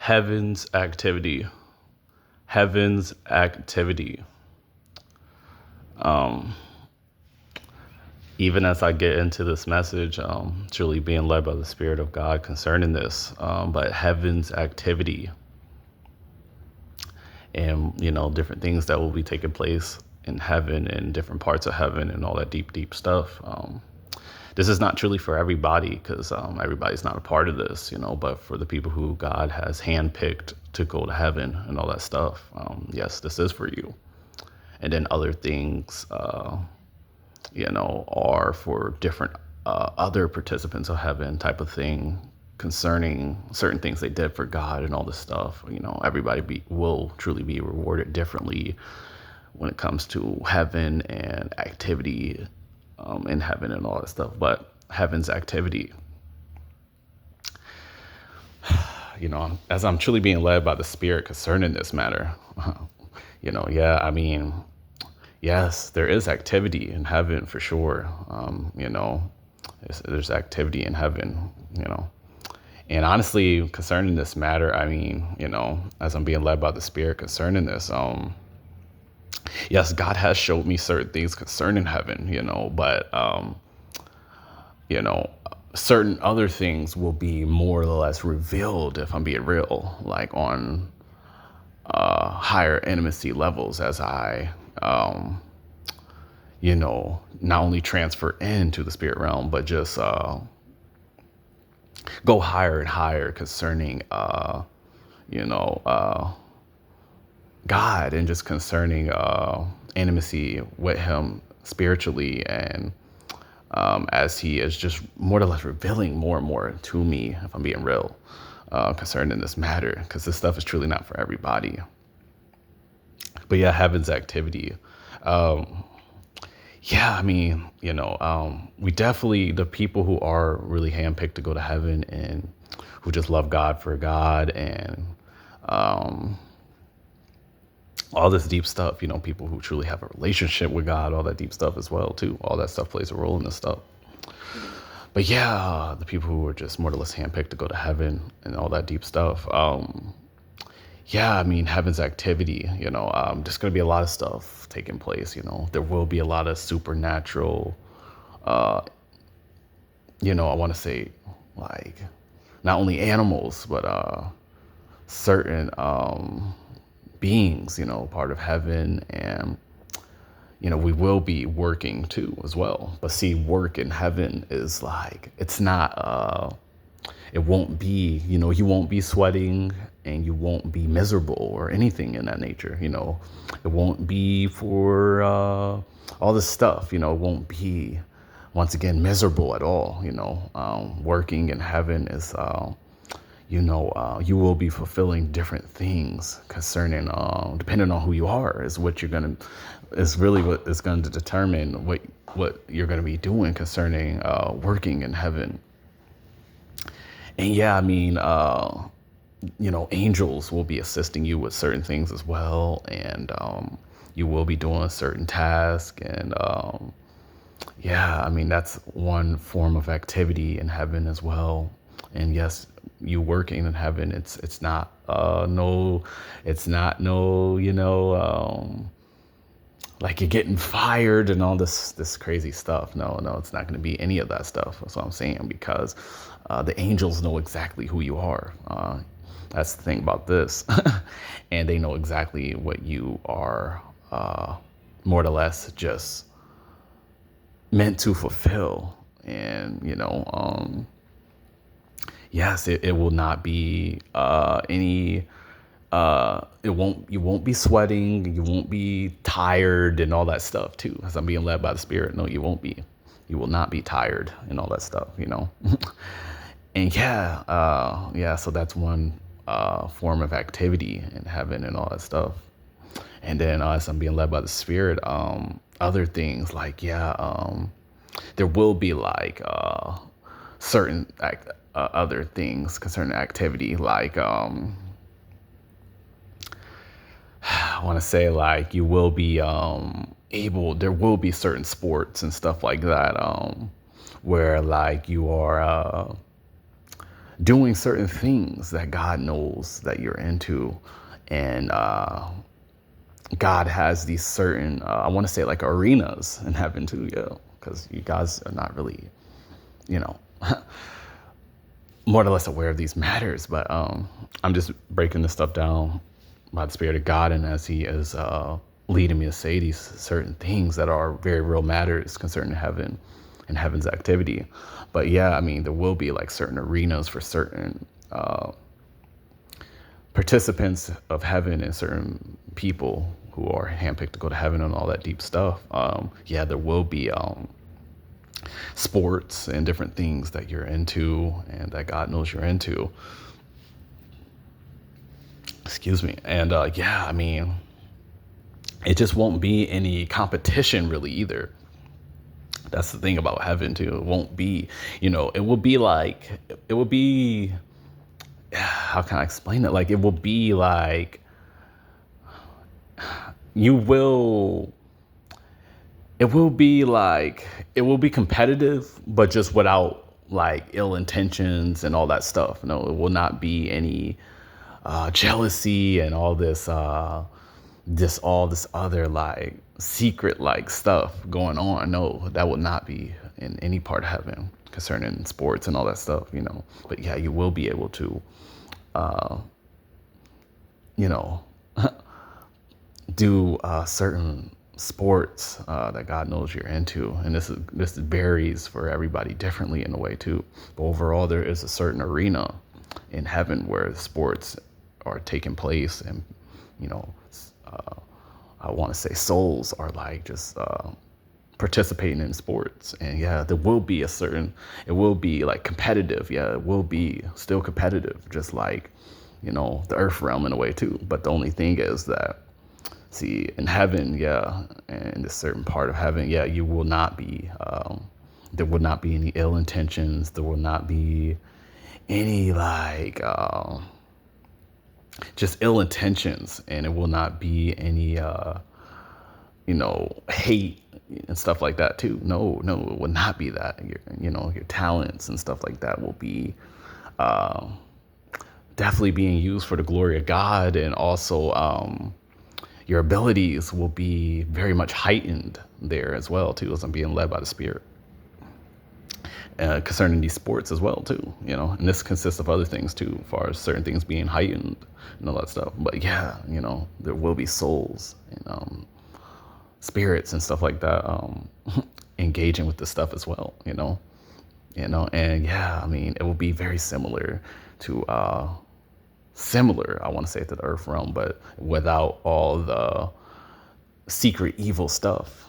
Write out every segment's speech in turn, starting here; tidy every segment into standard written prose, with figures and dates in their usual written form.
Heaven's activity. Heaven's activity. Um, Even as I get into this message, truly being led by the Spirit of God concerning this, but heaven's activity and, different things that will be taking place in heaven and different parts of heaven and all that deep, deep stuff. This is not truly for everybody because everybody's not a part of this, but for the people who God has handpicked to go to heaven and all that stuff, yes, this is for you. And then other things, are for different other participants of heaven type of thing concerning certain things they did for God and all this stuff. Everybody will truly be rewarded differently when it comes to heaven and activity in heaven and all that stuff. But heaven's activity, as I'm truly being led by the Spirit concerning this matter, yes, there is activity in heaven for sure. There's activity in heaven, And honestly, concerning this matter, as I'm being led by the Spirit concerning this, yes, God has showed me certain things concerning heaven, but, certain other things will be more or less revealed, if I'm being real, like on higher intimacy levels as I, not only transfer into the spirit realm, but just go higher and higher concerning, God and just concerning intimacy with Him spiritually, and as He is just more or less revealing more and more to me, if I'm being real, concerning this matter, because this stuff is truly not for everybody. But yeah, heaven's activity. We definitely, the people who are really handpicked to go to heaven and who just love God for God and all this deep stuff, people who truly have a relationship with God, all that deep stuff as well, too. All that stuff plays a role in this stuff. But yeah, the people who are just more or less handpicked to go to heaven and all that deep stuff. Heaven's activity, there's going to be a lot of stuff taking place, there will be a lot of supernatural, I want to say, like, not only animals, but certain beings, part of heaven. And, we will be working too as well. But see, work in heaven is like, it's not, it won't be, you won't be sweating and you won't be miserable or anything in that nature. It won't be for all this stuff, it won't be, once again, miserable at all. Working in heaven is, you will be fulfilling different things concerning, depending on who you are, is what you're going to, is really what is going to determine what you're going to be doing concerning working in heaven. And angels will be assisting you with certain things as well. And you will be doing a certain task. And that's one form of activity in heaven as well. And yes, you working in heaven, it's not like you're getting fired and all this crazy stuff. No, it's not going to be any of that stuff. That's what I'm saying, because the angels know exactly who you are. That's the thing about this. And they know exactly what you are, more or less just meant to fulfill. And, yes, it will not be any... you won't be sweating, you won't be tired and all that stuff too. As I'm being led by the Spirit, no, you won't be. You will not be tired and all that stuff, And so that's one form of activity in heaven and all that stuff. And then as I'm being led by the Spirit, other things like, there will be like certain other things concerning activity, like I want to say, like, you will be there will be certain sports and stuff like that, where like you are doing certain things that God knows that you're into. And God has these certain, I want to say like arenas in heaven too, yeah, because you guys are not really, you know, more or less aware of these matters. But I'm just breaking this stuff down by the Spirit of God, and as He is leading me to say these certain things that are very real matters concerning heaven and heaven's activity. But yeah, I mean, there will be like certain arenas for certain participants of heaven and certain people who are handpicked to go to heaven and all that deep stuff. Yeah, there will be sports and different things that you're into and that God knows you're into. Excuse me. And yeah, I mean, it just won't be any competition really either. That's the thing about heaven too. It won't be, it will be like, it will be, how can I explain it? Like, it will be like, you will, it will be like, it will be competitive, but just without like ill intentions and all that stuff. No, it will not be any jealousy and all this, all this other like secret like stuff going on. No, that will not be in any part of heaven concerning sports and all that stuff, But yeah, you will be able to, you know, do certain sports that God knows you're into, and this varies for everybody differently in a way too. But overall, there is a certain arena in heaven where sports are taking place, and I want to say souls are like just participating in sports. And yeah, there will be it will be like competitive. Yeah, it will be still competitive, just like the earth realm in a way too. But the only thing is that, see, in heaven, yeah, and a certain part of heaven, yeah, you will not be, there will not be any ill intentions. There will not be any like, just ill intentions, and it will not be any, hate and stuff like that too. No, it will not be that. Your talents and stuff like that will be, definitely being used for the glory of God, and also, your abilities will be very much heightened there as well too, as I'm being led by the Spirit concerning these sports as well too, and this consists of other things too, as far as certain things being heightened and all that stuff. But yeah, there will be souls and spirits and stuff like that engaging with this stuff as well, and yeah, I mean, it will be very similar to I want to say, to the earth realm, but without all the secret evil stuff,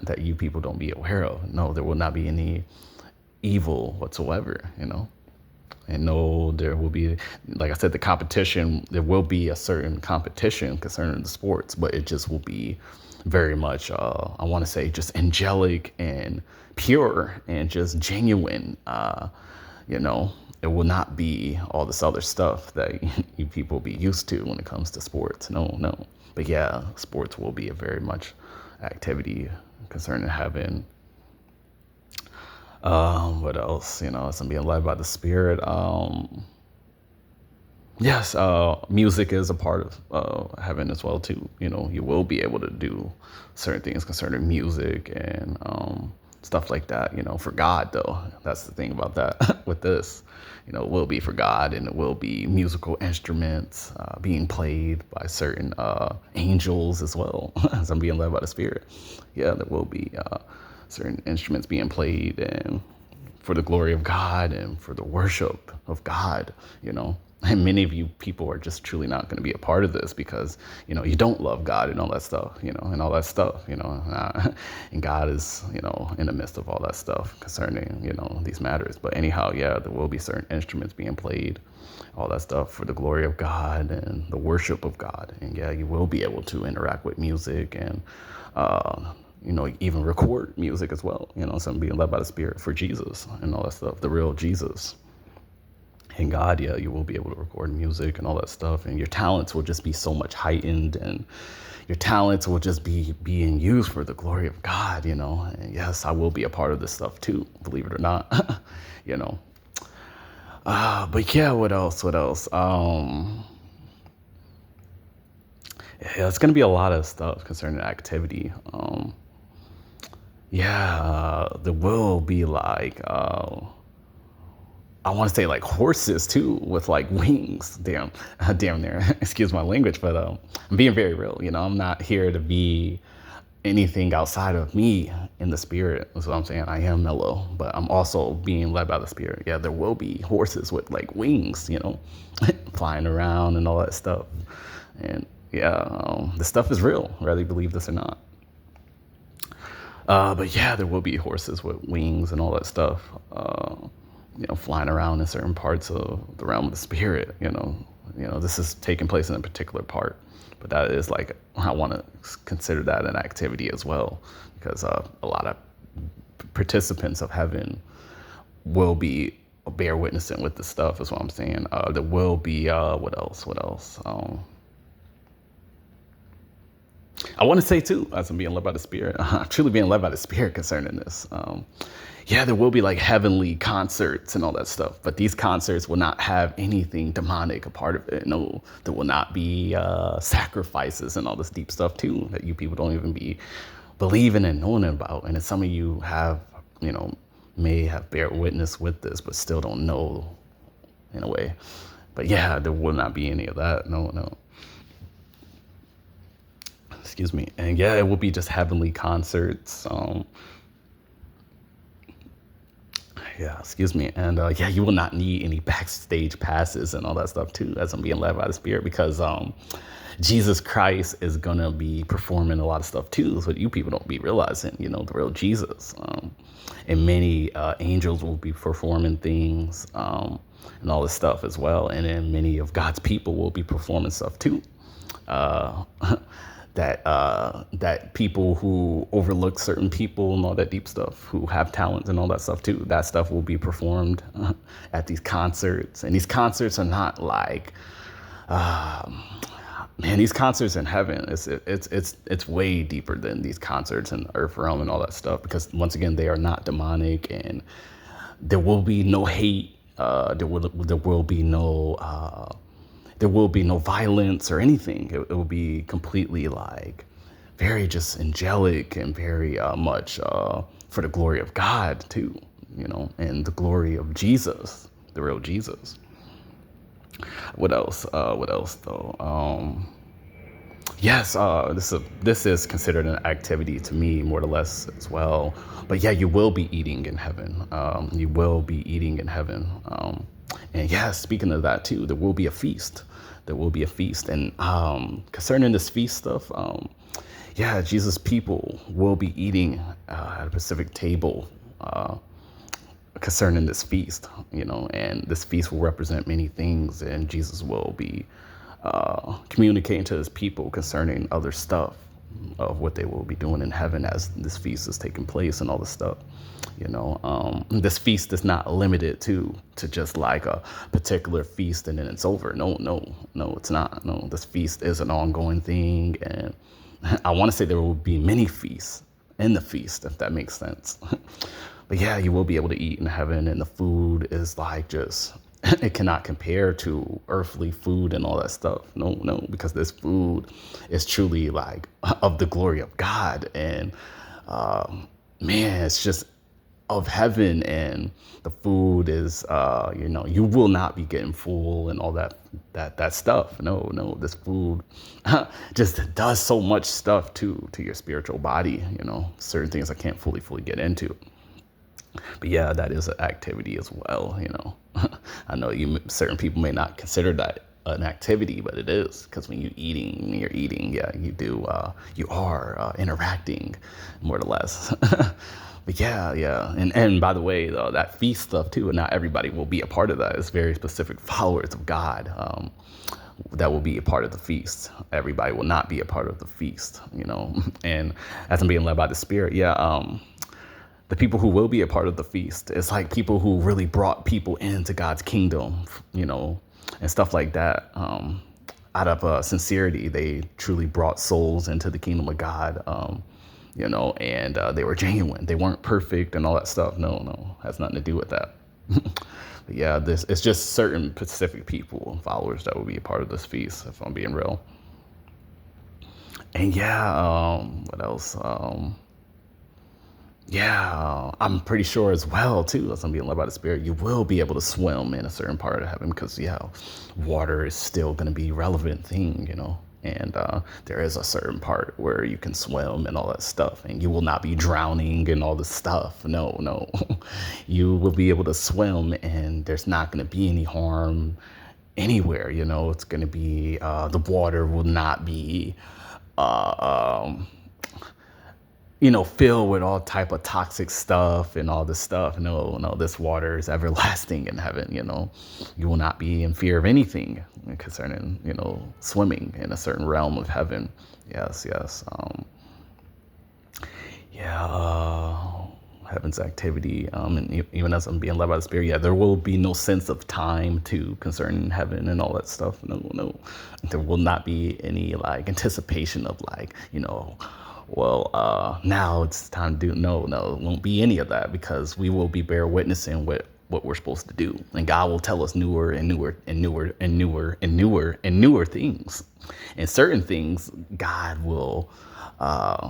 that you people don't be aware of. No, there will not be any evil whatsoever, And no, there will be, like I said, the competition, there will be a certain competition concerning the sports, but it just will be very much, I want to say, just angelic and pure and just genuine, It will not be all this other stuff that you people be used to when it comes to sports. No. But yeah, sports will be a very much activity concerning heaven. What else? As I'm being led by the Spirit. Yes, music is a part of heaven as well too. You will be able to do certain things concerning music and stuff like that. For God though, that's the thing about that with this. It will be for God, and it will be musical instruments being played by certain angels as well, as I'm being led by the Spirit. Yeah, there will be certain instruments being played, and for the glory of God and for the worship of God, And many of you people are just truly not going to be a part of this because, you don't love God and all that stuff, and all that stuff, and God is, in the midst of all that stuff concerning, these matters. But anyhow, yeah, there will be certain instruments being played, all that stuff for the glory of God and the worship of God. And yeah, you will be able to interact with music and, even record music as well, so I'm being led by the Spirit for Jesus and all that stuff, the real Jesus. And God, yeah, you will be able to record music and all that stuff, and your talents will just be so much heightened, and your talents will just be being used for the glory of God, And yes, I will be a part of this stuff too, believe it or not, But yeah, what else? What else? Yeah, it's gonna be a lot of stuff concerning activity. Yeah, there will be like I want to say like horses too with like wings. Damn, damn there. Excuse my language, but I'm being very real. I'm not here to be anything outside of me in the spirit. That's what I'm saying. I am mellow, but I'm also being led by the spirit. Yeah, there will be horses with like wings, flying around and all that stuff. And yeah, this stuff is real, whether you believe this or not. But yeah, there will be horses with wings and all that stuff, flying around in certain parts of the realm of the spirit. This is taking place in a particular part, but that is like I want to consider that an activity as well, because a lot of participants of heaven will be bear witnessing with this stuff. Is what I'm saying. There will be what else? What else? I want to say too, as I'm being led by the Spirit, I'm truly being led by the Spirit concerning this. Yeah, there will be like heavenly concerts and all that stuff, but these concerts will not have anything demonic a part of it. No, there will not be sacrifices and all this deep stuff too that you people don't even be believing and knowing about. And then some of you have, may have bear witness with this, but still don't know in a way. But yeah, there will not be any of that. No, no. Excuse me. And yeah, it will be just heavenly concerts. Yeah, excuse me. And yeah, you will not need any backstage passes and all that stuff too, as I'm being led by the Spirit, because Jesus Christ is gonna be performing a lot of stuff too. That's what you people don't be realizing, the real Jesus. And many angels will be performing things and all this stuff as well. And then many of God's people will be performing stuff too. Uh, that people who overlook certain people and all that deep stuff, who have talent and all that stuff too, that stuff will be performed at these concerts. And these concerts are not like, man, these concerts in heaven, it's way deeper than these concerts in the earth realm and all that stuff, because once again, they are not demonic, and there will be no hate. There will be no violence or anything. It will be completely like very just angelic and very much for the glory of God too, and the glory of Jesus, the real Jesus. What else? What else though? Yes, this is considered an activity to me, more or less as well. But yeah, you will be eating in heaven. You will be eating in heaven. And yeah, speaking of that too, there will be a feast. There will be a feast. And concerning this feast stuff, yeah, Jesus' people will be eating at a specific table concerning this feast, and this feast will represent many things, and Jesus will be communicating to his people concerning other stuff of what they will be doing in heaven as this feast is taking place and all this stuff. This feast is not limited to just like a particular feast and then it's over. No, it's not. No, this feast is an ongoing thing, and I want to say there will be many feasts in the feast, if that makes sense. But yeah, you will be able to eat in heaven, and the food is like just it cannot compare to earthly food and all that stuff. No, because this food is truly like of the glory of God, and man, it's just of heaven, and the food is you will not be getting full and all that stuff. No, this food just does so much stuff to your spiritual body, certain things I can't fully get into. But yeah, that is an activity as well. I know certain people may not consider that an activity, but it is, because when you're eating, yeah, you are interacting more or less. But yeah, and by the way, though, that feast stuff too, not everybody will be a part of that. It's very specific followers of God that will be a part of the feast. Everybody will not be a part of the feast, And as I'm being led by the Spirit, yeah, the people who will be a part of the feast, it's like people who really brought people into God's kingdom, and stuff like that. Out of sincerity, they truly brought souls into the kingdom of God. And they were genuine. They weren't perfect and all that stuff. No, has nothing to do with that. Yeah, this it's just certain specific people and followers that will be a part of this feast, if I'm being real. And yeah, what else? Yeah, I'm pretty sure as well too, as I'm being led by the Spirit, you will be able to swim in a certain part of heaven because yeah, water is still going to be a relevant thing, and there is a certain part where you can swim and all that stuff, and you will not be drowning and all this stuff. No, no, you will be able to swim, and there's not going to be any harm anywhere. It's going to be the water will not be. Um, filled with all type of toxic stuff and all this stuff. No, no, this water is everlasting in heaven. You will not be in fear of anything concerning, swimming in a certain realm of heaven. Yes, yes. Yeah, heaven's activity. And even as I'm being led by the Spirit, yeah, there will be no sense of time to concerning heaven and all that stuff. No, no, there will not be any like anticipation of like, well, now it's time to do. No, no, it won't be any of that because we will be bear witnessing what we're supposed to do. And God will tell us newer and newer and newer and newer and newer and newer things. And certain things, God will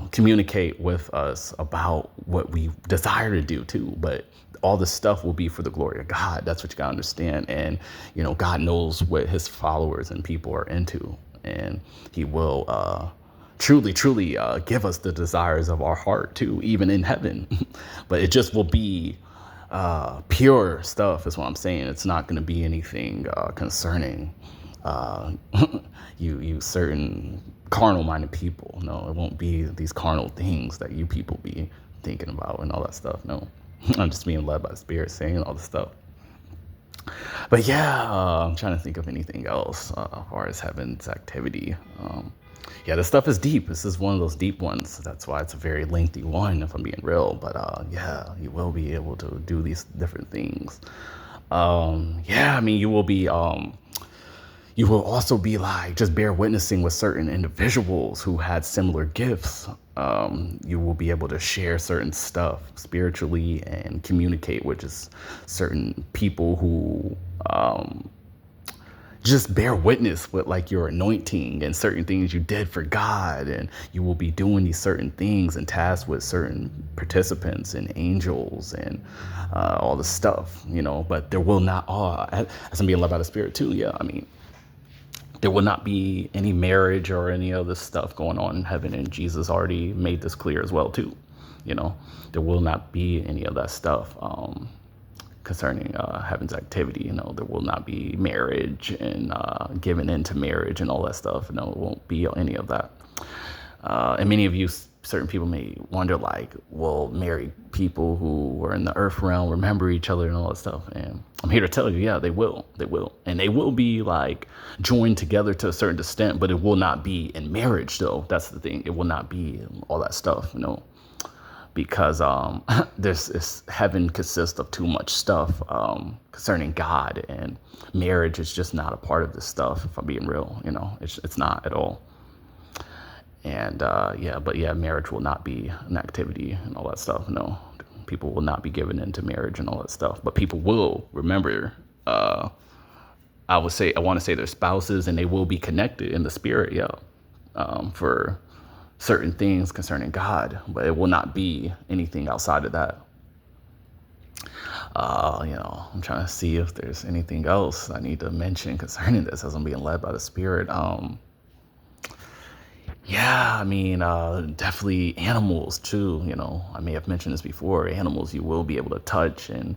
communicate with us about what we desire to do too. But all this stuff will be for the glory of God. That's what you gotta understand. And, God knows what his followers and people are into. And he will truly, truly give us the desires of our heart too, even in heaven. But it just will be pure stuff is what I'm saying. It's not going to be anything concerning uh, you certain carnal minded people. No, it won't be these carnal things that you people be thinking about and all that stuff. No, I'm just being led by the Spirit saying all this stuff. But yeah, I'm trying to think of anything else as far as heaven's activity. Yeah, this stuff is deep. This is one of those deep ones. That's why it's a very lengthy one, if I'm being real. But yeah, you will be able to do these different things. Yeah, I mean, you will also be like just bear witnessing with certain individuals who had similar gifts. You will be able to share certain stuff spiritually and communicate with just certain people who just bear witness with like your anointing and certain things you did for God. And you will be doing these certain things and tasks with certain participants and angels and all the stuff, but there will not, as I'm being led by the Spirit too. Yeah. I mean, there will not be any marriage or any other stuff going on in heaven. And Jesus already made this clear as well too. There will not be any of that stuff. Concerning heaven's activity, there will not be marriage and giving into marriage and all that stuff. No, it won't be any of that. And many of you, certain people may wonder, like, well, married people who were in the earth realm remember each other and all that stuff. And I'm here to tell you, yeah, they will. And they will be like joined together to a certain extent, but it will not be in marriage though. That's the thing. It will not be all that stuff, because heaven consists of too much stuff concerning God, and marriage is just not a part of this stuff. If I'm being real, it's not at all. And yeah, marriage will not be an activity and all that stuff. No, people will not be given into marriage and all that stuff. But people will remember. I want to say their spouses, and they will be connected in the Spirit. Yeah, for certain things concerning God, but it will not be anything outside of that. I'm trying to see if there's anything else I need to mention concerning this as I'm being led by the Spirit. Yeah, I mean, definitely animals too. I may have mentioned this before. Animals you will be able to touch and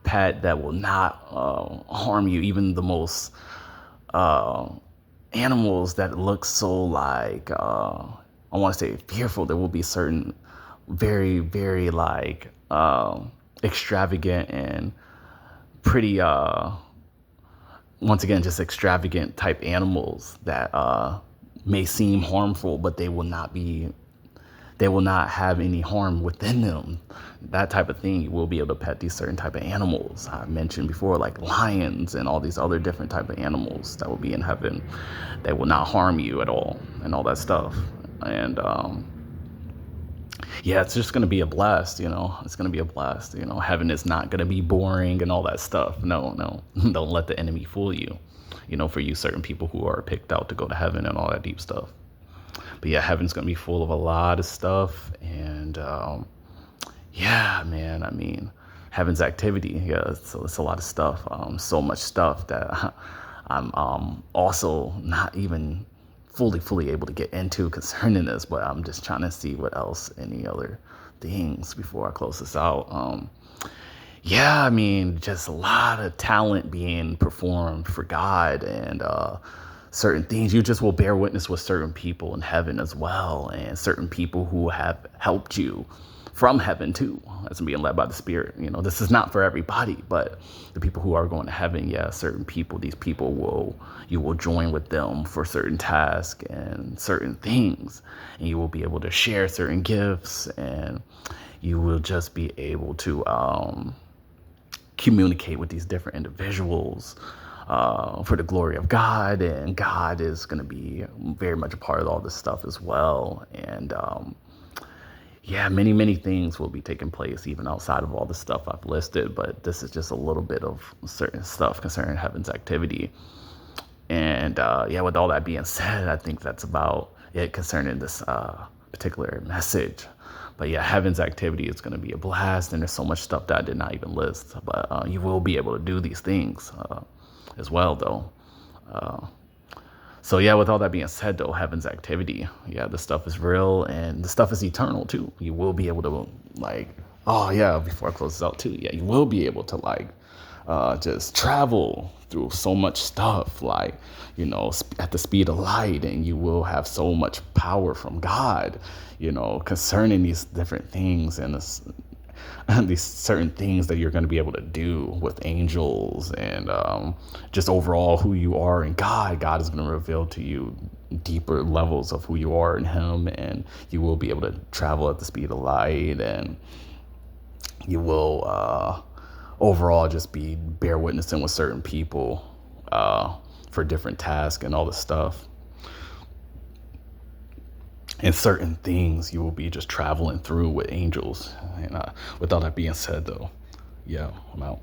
pet that will not harm you. Even the most animals that look so like I want to say fearful, there will be certain very, very like extravagant and pretty once again just extravagant type animals that may seem harmful, but they will not have any harm within them. That type of thing, you will be able to pet these certain type of animals I mentioned before, like lions and all these other different type of animals that will be in heaven. They will not harm you at all and all that stuff. And Yeah, it's just gonna be a blast, you know. It's gonna be a blast, you know. Heaven is not gonna be boring and all that stuff. No, no. Don't let the enemy fool you. You know, for you certain people who are picked out to go to heaven and all that deep stuff. But yeah, heaven's gonna be full of a lot of stuff, and yeah, man. I mean, heaven's activity. Yeah, it's a lot of stuff. So much stuff that I'm also not even fully able to get into concerning this. But I'm just trying to see what else, any other things before I close this out. Yeah, I mean, just a lot of talent being performed for God, and certain things. You just will bear witness with certain people in heaven as well, and certain people who have helped you from heaven too, as being led by the Spirit. You know, this is not for everybody, but the people who are going to heaven, yeah, certain people, these people you will join with them for certain tasks and certain things, and you will be able to share certain gifts, and you will just be able to communicate with these different individuals for the glory of God, and God is going to be very much a part of all this stuff as well. And yeah, many things will be taking place even outside of all the stuff I've listed, but this is just a little bit of certain stuff concerning heaven's activity. And yeah, with all that being said, I think that's about it concerning this particular message. But yeah, heaven's activity is going to be a blast, and there's so much stuff that I did not even list. But you will be able to do these things as well, though. So yeah, with all that being said, though, heaven's activity, yeah, the stuff is real, and the stuff is eternal too. You will be able to like, oh yeah, before I close this out too, yeah, you will be able to like just travel through so much stuff, like, you know, at the speed of light, and you will have so much power from God, you know, concerning these different things, and this, these certain things that you're going to be able to do with angels, and just overall who you are in God. God is going to reveal to you deeper levels of who you are in Him, and you will be able to travel at the speed of light, and you will overall just be bear witnessing with certain people for different tasks and all this stuff. And certain things you will be just traveling through with angels. And with all that being said, though, yeah, I'm out.